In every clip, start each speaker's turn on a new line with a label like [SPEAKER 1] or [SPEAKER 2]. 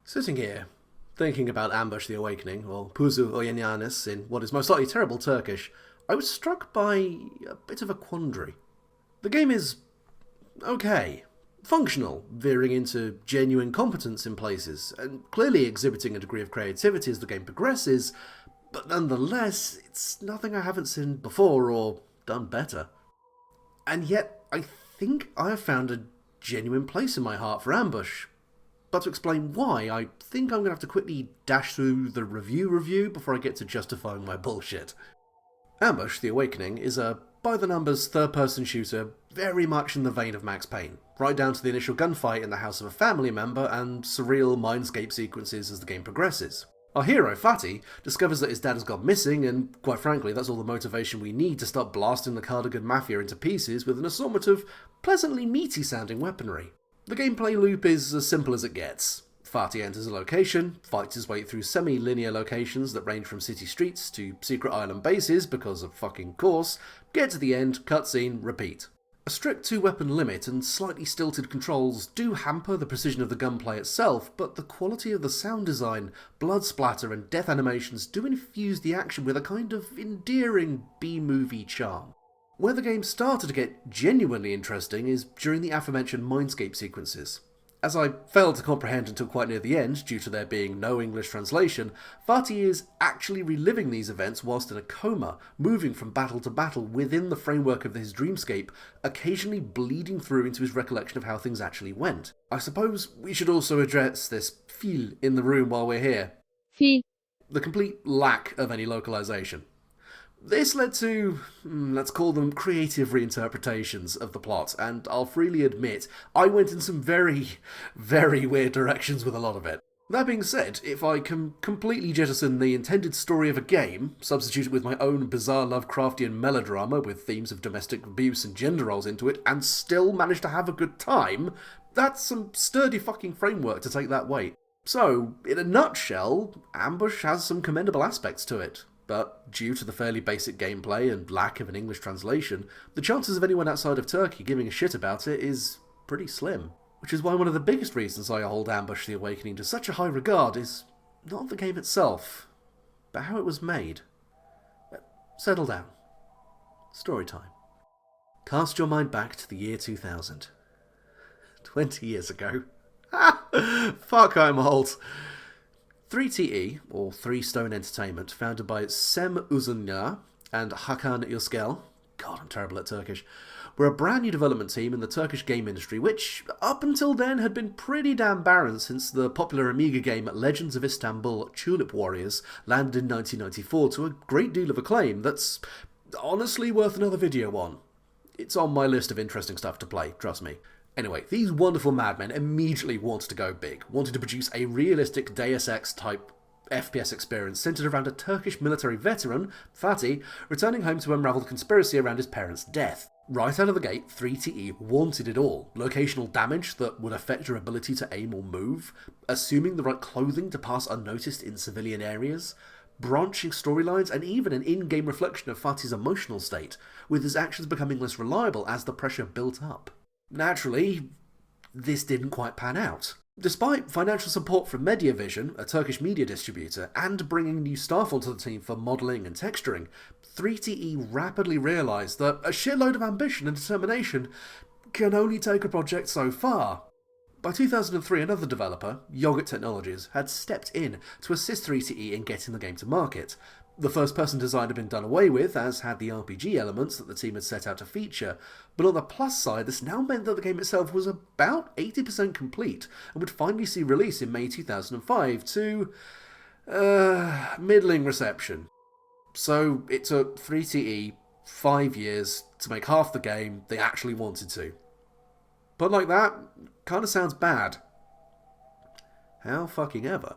[SPEAKER 1] Sitting here, thinking about Ambush the Awakening, or Pusu Uyanış in what is most likely terrible Turkish, I was struck by a bit of a quandary. The game is okay, functional, veering into genuine competence in places, and clearly exhibiting a degree of creativity as the game progresses, but nonetheless, it's nothing I haven't seen before or done better. And yet, I think I have found a genuine place in my heart for Ambush. But to explain why, I think I'm going to have to quickly dash through the review before I get to justifying my bullshit. Ambush the Awakening is a by-the-numbers third-person shooter very much in the vein of Max Payne, right down to the initial gunfight in the house of a family member and surreal mindscape sequences as the game progresses. Our hero, Fatih, discovers that his dad has gone missing, and quite frankly, that's all the motivation we need to start blasting the Cardigan Mafia into pieces with an assortment of pleasantly meaty-sounding weaponry. The gameplay loop is as simple as it gets. Fatih enters a location, fights his way through semi-linear locations that range from city streets to secret island bases because of fucking course, get to the end, cutscene, repeat. A strict 2-weapon limit and slightly stilted controls do hamper the precision of the gunplay itself, but the quality of the sound design, blood splatter and death animations do infuse the action with a kind of endearing B-movie charm. Where the game started to get genuinely interesting is during the aforementioned mindscape sequences. As I failed to comprehend until quite near the end, due to there being no English translation, Fatih is actually reliving these events whilst in a coma, moving from battle to battle within the framework of his dreamscape, occasionally bleeding through into his recollection of how things actually went. I suppose we should also address this feel in the room while we're here.
[SPEAKER 2] Feel.
[SPEAKER 1] The complete lack of any localization. This led to, let's call them creative reinterpretations of the plot, and I'll freely admit, I went in some very, very weird directions with a lot of it. That being said, if I can completely jettison the intended story of a game, substitute it with my own bizarre Lovecraftian melodrama with themes of domestic abuse and gender roles into it, and still manage to have a good time, that's some sturdy fucking framework to take that weight. So, in a nutshell, Ambush has some commendable aspects to it. But due to the fairly basic gameplay and lack of an English translation, the chances of anyone outside of Turkey giving a shit about it is pretty slim. Which is why one of the biggest reasons I hold Ambush the Awakening to such a high regard is not the game itself, but how it was made. Settle down. Story time. Cast your mind back to the year 2000. 20 years ago. Fuck, I'm old. 3TE, or Three Stone Entertainment, founded by Sem Uzunlar and Hakan Yusgel, God, I'm terrible at Turkish, were a brand new development team in the Turkish game industry, which, up until then, had been pretty damn barren since the popular Amiga game Legends of Istanbul Tulip Warriors landed in 1994 to a great deal of acclaim that's honestly worth another video on. It's on my list of interesting stuff to play, trust me. Anyway, these wonderful madmen immediately wanted to go big, wanted to produce a realistic Deus Ex-type FPS experience centered around a Turkish military veteran, Fatih, returning home to unravel the conspiracy around his parents' death. Right out of the gate, 3TE wanted it all. Locational damage that would affect your ability to aim or move, assuming the right clothing to pass unnoticed in civilian areas, branching storylines, and even an in-game reflection of Fatih's emotional state, with his actions becoming less reliable as the pressure built up. Naturally, this didn't quite pan out. Despite financial support from Mediavision, a Turkish media distributor, and bringing new staff onto the team for modelling and texturing, 3TE rapidly realised that a shitload of ambition and determination can only take a project so far. By 2003, another developer, Yogurt Technologies, had stepped in to assist 3TE in getting the game to market. The first-person design had been done away with, as had the RPG elements that the team had set out to feature, but on the plus side, this now meant that the game itself was about 80% complete, and would finally see release in May 2005 to middling reception. So it took 3TE 5 years to make half the game they actually wanted to. But like that, kinda sounds bad. How fucking ever.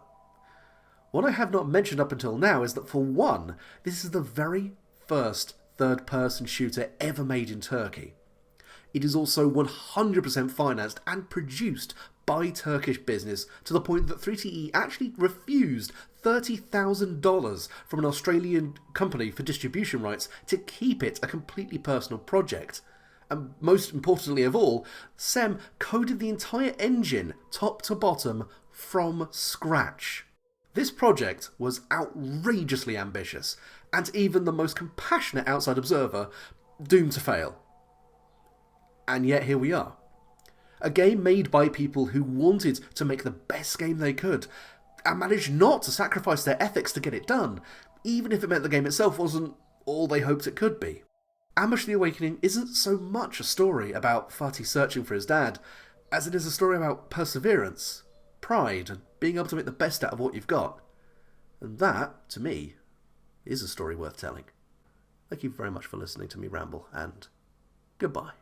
[SPEAKER 1] What I have not mentioned up until now is that, for one, this is the very first third-person shooter ever made in Turkey. It is also 100% financed and produced by Turkish business, to the point that 3TE actually refused $30,000 from an Australian company for distribution rights to keep it a completely personal project. And most importantly of all, Sem coded the entire engine, top to bottom, from scratch. This project was outrageously ambitious, and even the most compassionate outside observer doomed to fail. And yet here we are. A game made by people who wanted to make the best game they could, and managed not to sacrifice their ethics to get it done, even if it meant the game itself wasn't all they hoped it could be. Ambush the Awakening isn't so much a story about Fatih searching for his dad, as it is a story about perseverance, pride, and being able to make the best out of what you've got. And that, to me, is a story worth telling. Thank you very much for listening to me ramble, and goodbye.